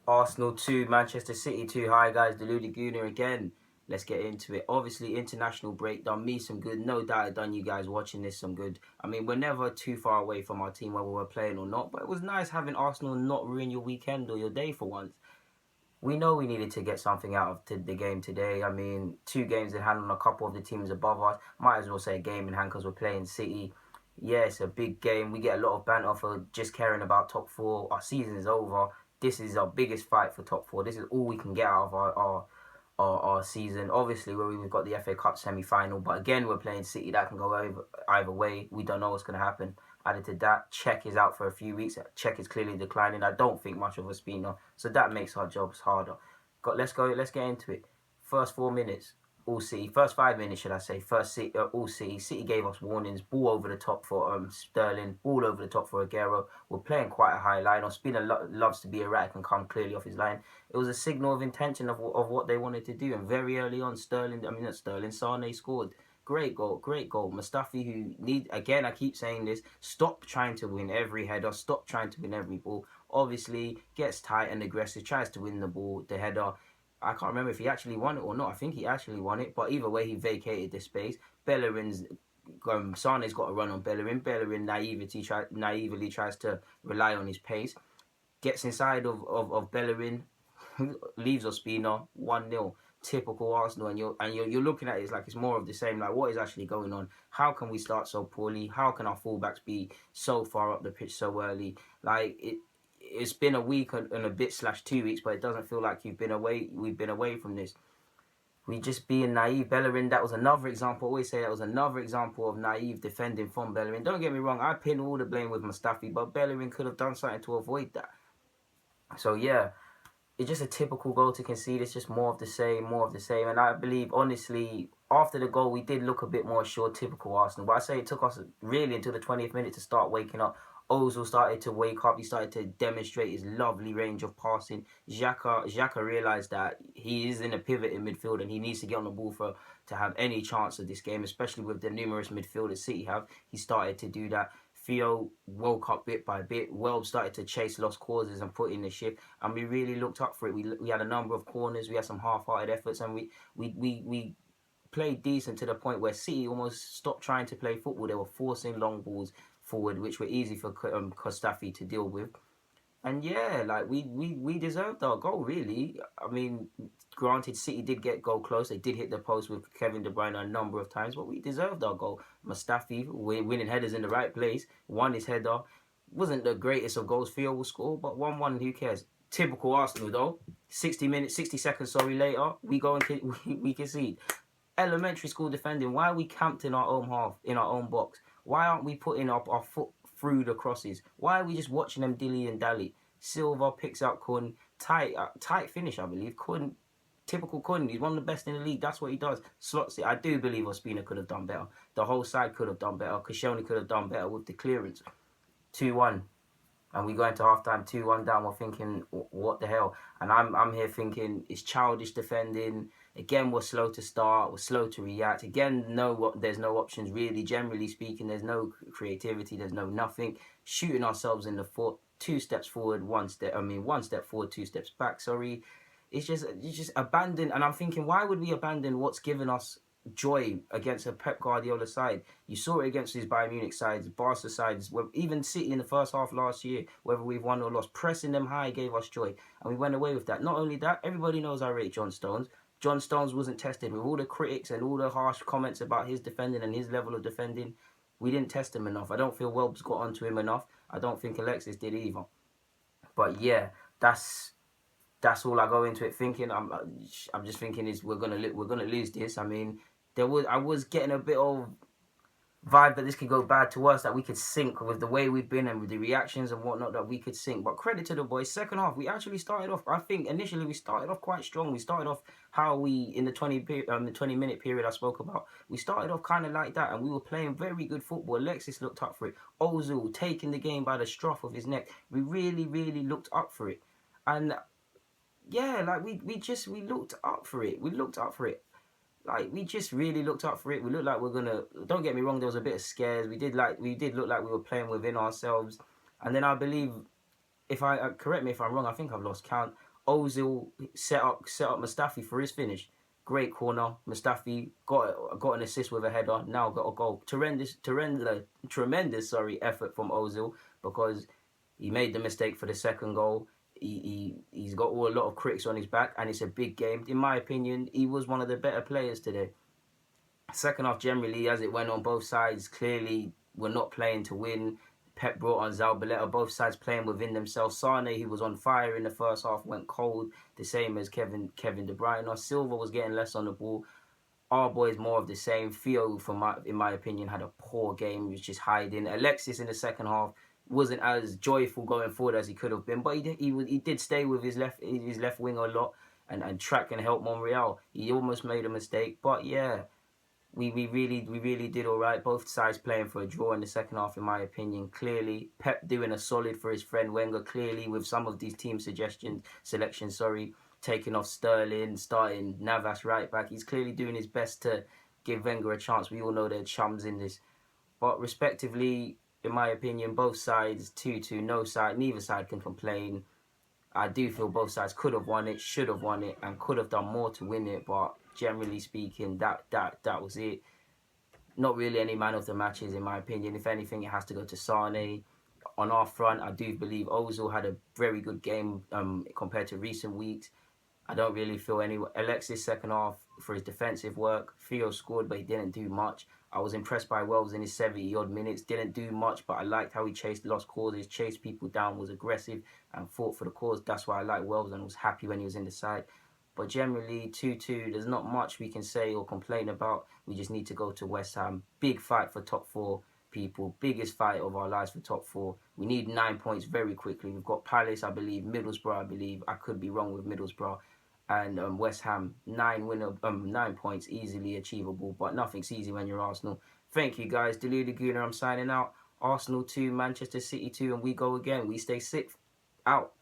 Arsenal 2, Manchester City 2. Hi guys, the Gooner again. Let's get into it. Obviously, international break done me some good. No doubt it done you guys watching this some good. I mean, we're never too far away from our team, whether we're playing or not. But it was nice having Arsenal not ruin your weekend or your day for once. We know we needed to get something out of the game today. I mean, 2 games in hand on a couple of the teams above us. Might as well say a game in hand because we're playing City. Yeah, it's a big game. We get a lot of banter for just caring about top four. Our season is over. This is our biggest fight for top four. This is all we can get out of our season. Obviously, where we've got the FA Cup semi-final, but again, we're playing City. That can go either way. We don't know what's going to happen. Added to that, Czech is out for a few weeks. Czech is clearly declining. I don't think much of a spinner, so that makes our jobs harder. Let's go. Let's get into it. First 4 minutes, all City. First 5 minutes, should I say? First City, all City. City gave us warnings. Ball over the top for Sterling. Ball over the top for Aguero. We're playing quite a high line. Ospina loves to be erratic and come clearly off his line. It was a signal of intention of what they wanted to do. And very early on, Sane scored. Great goal, great goal. Mustafi, again, I keep saying this, stop trying to win every header, stop trying to win every ball. Obviously, gets tight and aggressive, tries to win the ball, the header. I can't remember if he actually won it or not. I think he actually won it, but either way, he vacated the space. Bellerin's Sane's got a run on Bellerin. Bellerin naively tries to rely on his pace. Gets inside of Bellerin, leaves Ospina 1-0. Typical Arsenal, and you're looking at it, it's like it's more of the same. Like, what is actually going on? How can we start so poorly? How can our fullbacks be so far up the pitch so early? Like, it's been a week and a bit / 2 weeks, but it doesn't feel like we've been away from this. We just being naive. Bellerin, that was another example. I always say that was another example of naive defending from Bellerin. Don't get me wrong, I pin all the blame with Mustafi, but Bellerin could have done something to avoid that. So yeah, it's just a typical goal to concede. It's just more of the same, more of the same. And I believe, honestly, after the goal, we did look a bit more assured, typical Arsenal. But I say it took us really until the 20th minute to start waking up. Ozil started to wake up. He started to demonstrate his lovely range of passing. Xhaka realised that he is in a pivot in midfield and he needs to get on the ball to have any chance of this game, especially with the numerous midfielders City have. He started to do that. Theo woke up bit by bit. Welb started to chase lost causes and put in the shift, and we really looked up for it. We had a number of corners, we had some half-hearted efforts, and we played decent to the point where City almost stopped trying to play football. They were forcing long balls forward, which were easy for Kostafi to deal with. And yeah, like we deserved our goal, really. I mean, granted, City did get goal close. They did hit the post with Kevin De Bruyne a number of times, but we deserved our goal. Mustafi winning headers in the right place, won his header. Wasn't the greatest of goals Theo will score, but 1-1, who cares? Typical Arsenal though. 60 seconds, later, we go and we concede. Elementary school defending. Why are we camped in our own half, in our own box? Why aren't we putting up our foot through the crosses? Why are we just watching them dilly and dally? Silva picks out Kun. Tight finish, I believe. Kun, typical Kun. He's one of the best in the league. That's what he does. Slots it. I do believe Ospina could have done better. The whole side could have done better. Koscielny could have done better with the clearance. 2-1. And we go into halftime 2-1 down. We're thinking, what the hell? And I'm here thinking it's childish defending. Again, we're slow to start. We're slow to react. Again, there's no options really. Generally speaking, there's no creativity. There's no nothing. Shooting ourselves in the foot. 2 steps forward, 1 step forward, 2 steps back. Sorry, it's just abandoned. And I'm thinking, why would we abandon what's given us joy against a Pep Guardiola side? You saw it against his Bayern Munich sides, Barca sides, even City in the first half last year, whether we've won or lost, pressing them high gave us joy, and we went away with that. Not only that, everybody knows I rate John Stones. John Stones wasn't tested. With all the critics and all the harsh comments about his defending and his level of defending, we didn't test him enough. I don't feel Welb's got onto him enough. I don't think Alexis did either. But yeah, that's all I go into it thinking. I'm just thinking is we're gonna lose this. I mean, I was getting a bit of vibe that this could go bad to us, that we could sink with the way we've been and with the reactions and whatnot, that we could sink. But credit to the boys. Second half, we actually started off. I think initially we started off quite strong. We started off how we in the 20-minute period I spoke about. We started off kind of like that, and we were playing very good football. Alexis looked up for it. Ozil taking the game by the scruff of his neck. We really, really looked up for it, and yeah, like we looked up for it. We looked up for it. Like, we just really looked up for it. We looked like we're gonna. Don't get me wrong. There was a bit of scares. We did look like we were playing within ourselves. And then I believe, if I correct me if I'm wrong, I think I've lost count. Ozil set up Mustafi for his finish. Great corner. Mustafi got an assist with a header. Now got a goal. Tremendous effort from Ozil, because he made the mistake for the second goal. He's got a lot of critics on his back, and it's a big game. In my opinion, he was one of the better players today. Second half, generally, as it went on, both sides clearly were not playing to win. Pep brought on Zabaleta, both sides playing within themselves. Sane, who was on fire in the first half, went cold, the same as Kevin De Bruyne. Silva was getting less on the ball. Our boys more of the same. Theo, in my opinion, had a poor game. He was just hiding. Alexis in the second half wasn't as joyful going forward as he could have been, but he did stay with his left wing a lot and track and help Monreal. He almost made a mistake, but yeah. We really did all right. Both sides playing for a draw in the second half, in my opinion. Clearly, Pep doing a solid for his friend Wenger. Clearly, with some of these team selections, taking off Sterling, starting Navas right back. He's clearly doing his best to give Wenger a chance. We all know they're chums in this. But respectively, in my opinion, both sides 2-2. Neither side can complain. I do feel both sides could have won it, should have won it, and could have done more to win it. But generally speaking, that was it. Not really any man of the matches, in my opinion. If anything, it has to go to Sane. On our front, I do believe Ozil had a very good game compared to recent weeks. I don't really feel Alexis second half for his defensive work. Theo scored, but he didn't do much. I was impressed by Wells in his 70-odd minutes. Didn't do much, but I liked how he chased lost causes, chased people down, was aggressive, and fought for the cause. That's why I like Wells and was happy when he was in the side. But generally, 2-2, there's not much we can say or complain about. We just need to go to West Ham. Big fight for top 4, people. Biggest fight of our lives for top 4. We need 9 points very quickly. We've got Palace, I believe, Middlesbrough, I believe. I could be wrong with Middlesbrough. And West Ham, 9 points, easily achievable, but nothing's easy when you're Arsenal. Thank you, guys. Deluded Gooner, I'm signing out. Arsenal 2, Manchester City 2, and we go again. We stay 6th. Out.